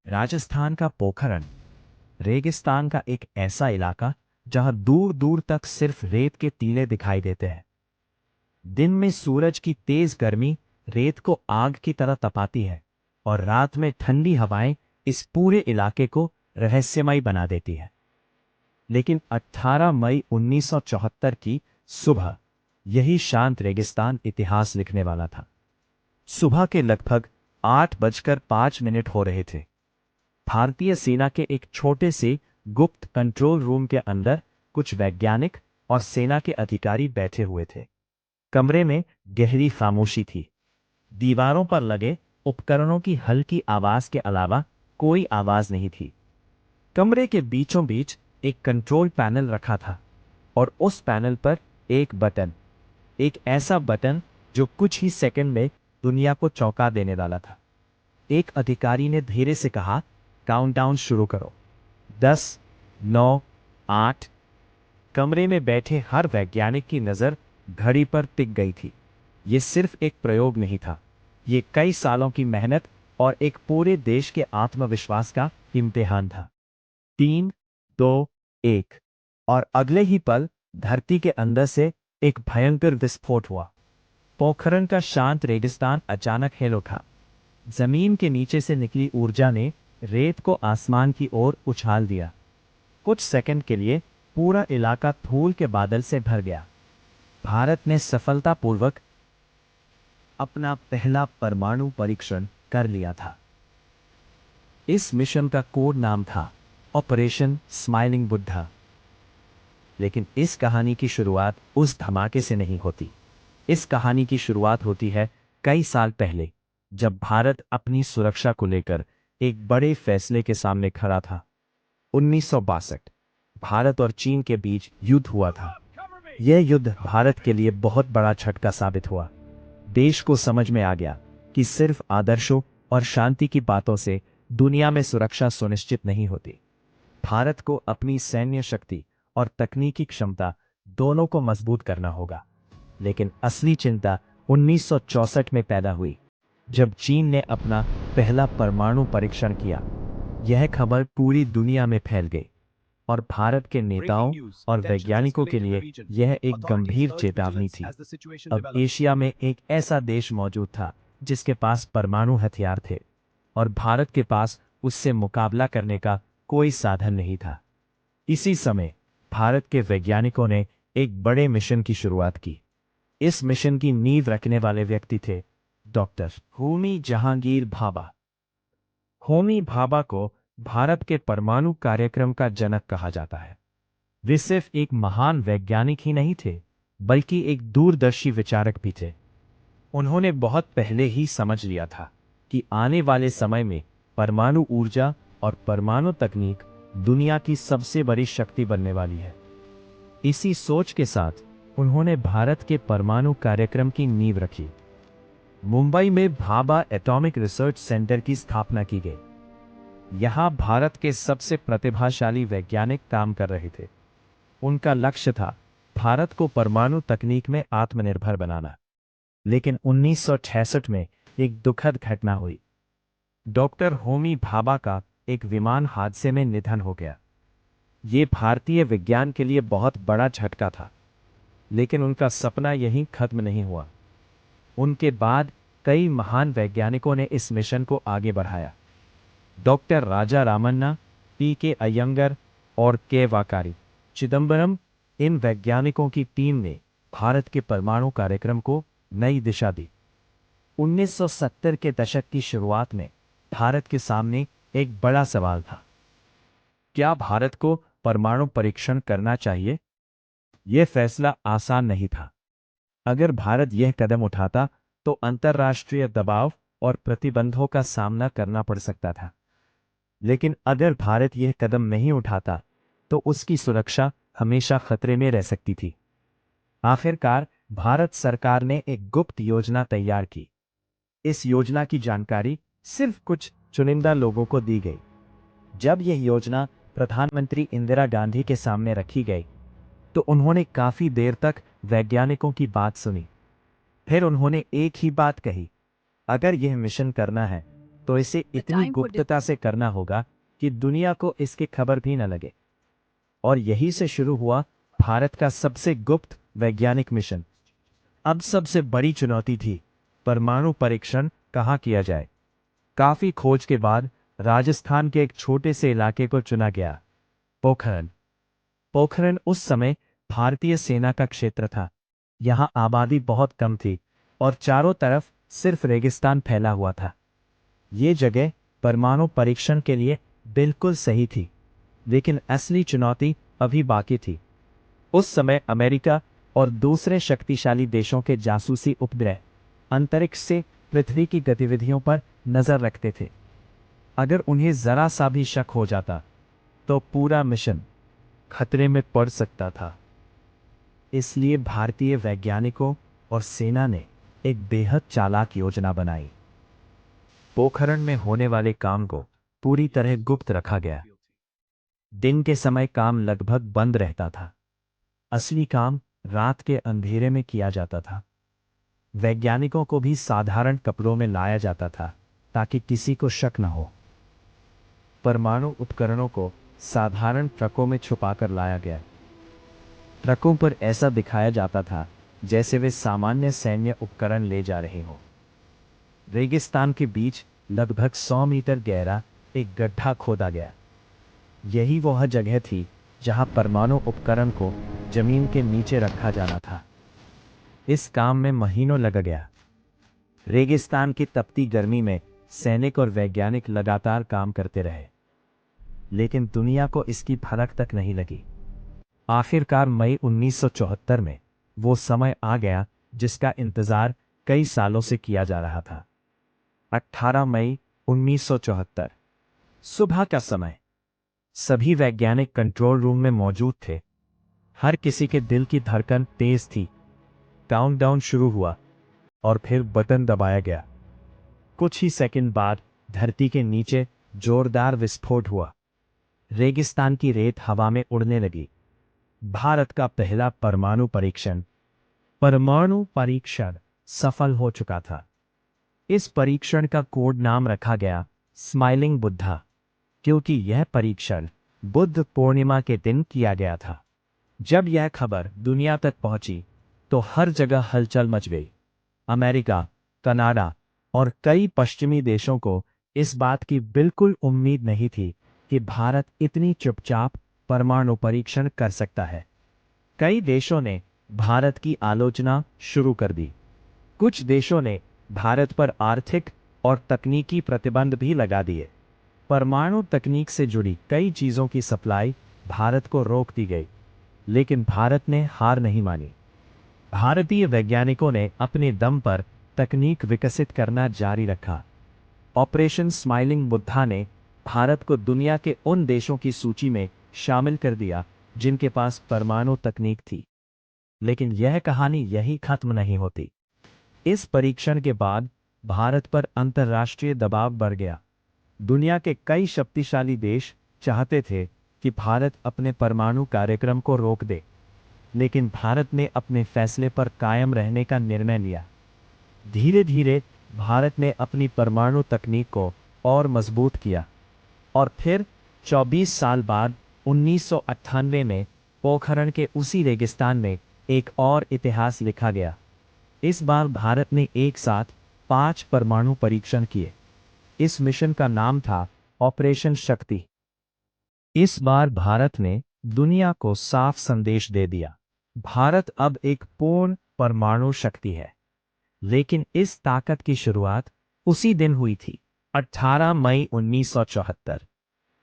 राजस्थान का पोखरण रेगिस्तान का एक ऐसा इलाका जहां दूर दूर तक सिर्फ रेत के टीले दिखाई देते हैं। दिन में सूरज की तेज गर्मी रेत को आग की तरह तपाती है और रात में ठंडी हवाएं इस पूरे इलाके को रहस्यमयी बना देती है। लेकिन 18 मई 1974 की सुबह यही शांत रेगिस्तान इतिहास लिखने वाला था। सुबह के लगभग 8:05 हो रहे थे। भारतीय सेना के एक छोटे से गुप्त कंट्रोल रूम के अंदर कुछ वैज्ञानिक और सेना के अधिकारी बैठे हुए थे। कमरे में गहरी खामोशी थी। दीवारों पर लगे उपकरणों की हल्की आवाज के अलावा कोई आवाज नहीं थी। कमरे के बीचों बीच एक कंट्रोल पैनल रखा था और उस पैनल पर एक बटन, एक ऐसा बटन जो कुछ ही सेकंड में दुनिया को चौंका देने वाला था। एक अधिकारी ने धीरे से कहा, काउंटडाउन शुरू करो। 10, 9, 8। कमरे में बैठे हर वैज्ञानिक की नजर घड़ी पर टिक गई थी। यह सिर्फ एक प्रयोग नहीं था, यह कई सालों की मेहनत और एक पूरे देश के आत्मविश्वास का इम्तिहान था। 3, 2, 1 और अगले ही पल धरती के अंदर से एक भयंकर विस्फोट हुआ। पोखरण का शांत रेगिस्तान अचानक हिल उठा। जमीन के नीचे से निकली ऊर्जा ने रेत को आसमान की ओर उछाल दिया। कुछ सेकंड के लिए पूरा इलाका धूल के बादल से भर गया। भारत ने सफलतापूर्वक अपना पहला परमाणु परीक्षण कर लिया था। इस मिशन का कोड नाम था ऑपरेशन स्माइलिंग बुद्धा। लेकिन इस कहानी की शुरुआत उस धमाके से नहीं होती। इस कहानी की शुरुआत होती है कई साल पहले, जब भारत अपनी सुरक्षा को लेकर एक बड़े फैसले के सामने खड़ा था। 1962 भारत और चीन के बीच युद्ध हुआ था। यह युद्ध भारत के लिए बहुत बड़ा झटका साबित हुआ। देश को समझ में आ गया कि सिर्फ आदर्शों और शांति की बातों से दुनिया में सुरक्षा सुनिश्चित नहीं होती। भारत को अपनी सैन्य शक्ति और तकनीकी क्षमता दोनों को मजबूत करना होगा। लेकिन असली चिंता 1964 में पैदा हुई, जब चीन ने अपना पहला परमाणु परीक्षण किया। यह खबर पूरी दुनिया में फैल गई और भारत के नेताओं और वैज्ञानिकों के लिए यह एक गंभीर चेतावनी थी। अब एशिया में एक ऐसा देश मौजूद था जिसके पास परमाणु हथियार थे और भारत के पास उससे मुकाबला करने का कोई साधन नहीं था। इसी समय भारत के वैज्ञानिकों ने एक बड़े मिशन की शुरुआत की। इस मिशन की नींव रखने वाले व्यक्ति थे डॉक्टर होमी जहांगीर भाभा। होमी भाभा को भारत के परमाणु कार्यक्रम का जनक कहा जाता है। वे सिर्फ एक महान वैज्ञानिक ही नहीं थे, बल्कि एक दूरदर्शी विचारक भी थे। उन्होंने बहुत पहले ही समझ लिया था कि आने वाले समय में परमाणु ऊर्जा और परमाणु तकनीक दुनिया की सबसे बड़ी शक्ति बनने वाली है। इसी सोच के साथ उन्होंने भारत के परमाणु कार्यक्रम की नींव रखी। मुंबई में भाभा एटॉमिक रिसर्च सेंटर की स्थापना की गई। यहां भारत के सबसे प्रतिभाशाली वैज्ञानिक काम कर रहे थे। उनका लक्ष्य था भारत को परमाणु तकनीक में आत्मनिर्भर बनाना। लेकिन 1966 में एक दुखद घटना हुई। डॉक्टर होमी भाभा का एक विमान हादसे में निधन हो गया। ये भारतीय विज्ञान के लिए बहुत बड़ा झटका था, लेकिन उनका सपना यहीं खत्म नहीं हुआ। उनके बाद कई महान वैज्ञानिकों ने इस मिशन को आगे बढ़ाया। डॉक्टर राजा रामन्ना, पी.के. अयंगर और के. वाकारी चिदंबरम, इन वैज्ञानिकों की टीम ने भारत के परमाणु कार्यक्रम को नई दिशा दी। 1970 के दशक की शुरुआत में भारत के सामने एक बड़ा सवाल था। क्या भारत को परमाणु परीक्षण करना चाहिए? यह फैसला आसान नहीं था। अगर भारत यह कदम उठाता तो अंतर्राष्ट्रीय दबाव और प्रतिबंधों का सामना करना पड़ सकता था। लेकिन अगर भारत यह कदम नहीं उठाता तो उसकी सुरक्षा हमेशा खतरे में रह सकती थी। आखिरकार भारत सरकार ने एक गुप्त योजना तैयार की। इस योजना की जानकारी सिर्फ कुछ चुनिंदा लोगों को दी गई। जब यह योजना प्रधानमंत्री इंदिरा गांधी के सामने रखी गई तो उन्होंने काफी देर तक वैज्ञानिकों की बात सुनी। फिर उन्होंने एक ही बात कही, अगर यह मिशन करना है तो इसे इतनी गुप्तता से करना होगा कि दुनिया को इसकी खबर भी न लगे। और यही से शुरू हुआ भारत का सबसे गुप्त वैज्ञानिक मिशन। अब सबसे बड़ी चुनौती थी परमाणु परीक्षण कहाँ किया जाए। काफी खोज के बाद राजस्थान के एक छोटे से इलाके को चुना गया, पोखरण। पोखरण उस समय भारतीय सेना का क्षेत्र था। यहाँ आबादी बहुत कम थी और चारों तरफ सिर्फ रेगिस्तान फैला हुआ था। ये जगह परमाणु परीक्षण के लिए बिल्कुल सही थी, लेकिन असली चुनौती अभी बाकी थी। उस समय अमेरिका और दूसरे शक्तिशाली देशों के जासूसी उपग्रह अंतरिक्ष से पृथ्वी की गतिविधियों पर नजर रखते थे। अगर उन्हें जरा सा भी शक हो जाता तो पूरा मिशन खतरे में पड़ सकता था। इसलिए भारतीय वैज्ञानिकों और सेना ने एक बेहद चालाक योजना बनाई। पोखरण में होने वाले काम को पूरी तरह गुप्त रखा गया। दिन के समय काम लगभग बंद रहता था। असली काम रात के अंधेरे में किया जाता था। वैज्ञानिकों को भी साधारण कपड़ों में लाया जाता था ताकि किसी को शक न हो। परमाणु उपकरणों को साधारण ट्रकों में छुपाकर लाया गया। ट्रकों पर ऐसा दिखाया जाता था जैसे वे सामान्य सैन्य उपकरण ले जा रहे हों। रेगिस्तान के बीच लगभग 100 मीटर गहरा एक गड्ढा खोदा गया। यही वह जगह थी जहां परमाणु उपकरण को जमीन के नीचे रखा जाना था। इस काम में महीनों लग गया। रेगिस्तान की तपती गर्मी में सैनिक और वैज्ञानिक लगातार काम करते रहे, लेकिन दुनिया को इसकी भनक तक नहीं लगी। आखिरकार मई 1974 में वो समय आ गया जिसका इंतजार कई सालों से किया जा रहा था। 18 मई 1974 सुबह का समय। सभी वैज्ञानिक कंट्रोल रूम में मौजूद थे। हर किसी के दिल की धड़कन तेज थी। काउंटडाउन शुरू हुआ और फिर बटन दबाया गया। कुछ ही सेकंड बाद धरती के नीचे जोरदार विस्फोट हुआ। रेगिस्तान की रेत हवा में उड़ने लगी। भारत का पहला परमाणु परीक्षण सफल हो चुका था। इस परीक्षण का कोड नाम रखा गया स्माइलिंग बुद्धा, क्योंकि यह परीक्षण बुद्ध पूर्णिमा के दिन किया गया था। जब यह खबर दुनिया तक पहुंची तो हर जगह हलचल मच गई। अमेरिका, कनाडा और कई पश्चिमी देशों को इस बात की बिल्कुल उम्मीद नहीं थी कि भारत इतनी चुपचाप परमाणु परीक्षण कर सकता है। कई देशों ने भारत की आलोचना शुरू कर दी। कुछ देशों ने भारत पर आर्थिक और तकनीकी प्रतिबंध भी लगा दिए। परमाणु तकनीक से जुड़ी कई चीजों की सप्लाई भारत को रोक दी गई, लेकिन भारत ने हार नहीं मानी। भारतीय वैज्ञानिकों ने अपने दम पर तकनीक विकसित करना जारी रखा। ऑपरेशन स्माइलिंग बुद्धा ने भारत को दुनिया के उन देशों की सूची में शामिल कर दिया जिनके पास परमाणु तकनीक थी। लेकिन यह कहानी यही खत्म नहीं होती। इस परीक्षण के बाद भारत पर अंतर्राष्ट्रीय दबाव बढ़ गया। दुनिया के कई शक्तिशाली देश चाहते थे कि भारत अपने परमाणु कार्यक्रम को रोक दे, लेकिन भारत ने अपने फैसले पर कायम रहने का निर्णय लिया। धीरे धीरे भारत ने अपनी परमाणु तकनीक को और मजबूत किया और फिर 24 साल बाद 1998 में पोखरण के उसी रेगिस्तान में एक और इतिहास लिखा गया। इस बार भारत ने एक साथ 5 परमाणु परीक्षण किए। इस मिशन का नाम था ऑपरेशन शक्ति। इस बार भारत ने दुनिया को साफ संदेश दे दिया, भारत अब एक पूर्ण परमाणु शक्ति है। लेकिन इस ताकत की शुरुआत उसी दिन हुई थी, 18 मई 1974,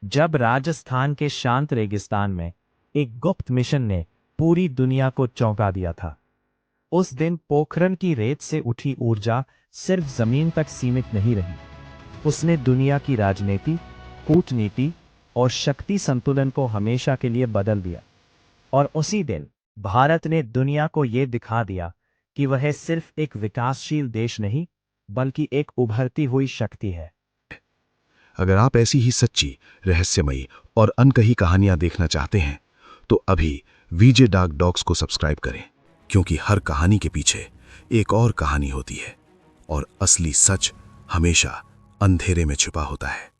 जब राजस्थान के शांत रेगिस्तान में एक गुप्त मिशन ने पूरी दुनिया को चौंका दिया था। उस दिन पोखरण की रेत से उठी ऊर्जा सिर्फ जमीन तक सीमित नहीं रही, उसने दुनिया की राजनीति, कूटनीति और शक्ति संतुलन को हमेशा के लिए बदल दिया। और उसी दिन भारत ने दुनिया को यह दिखा दिया कि वह सिर्फ एक विकासशील देश नहीं, बल्कि एक उभरती हुई शक्ति है। अगर आप ऐसी ही सच्ची, रहस्यमयी और अनकही कहानियां देखना चाहते हैं तो अभी वीजे डार्क डॉग्स को सब्सक्राइब करें, क्योंकि हर कहानी के पीछे एक और कहानी होती है और असली सच हमेशा अंधेरे में छुपा होता है।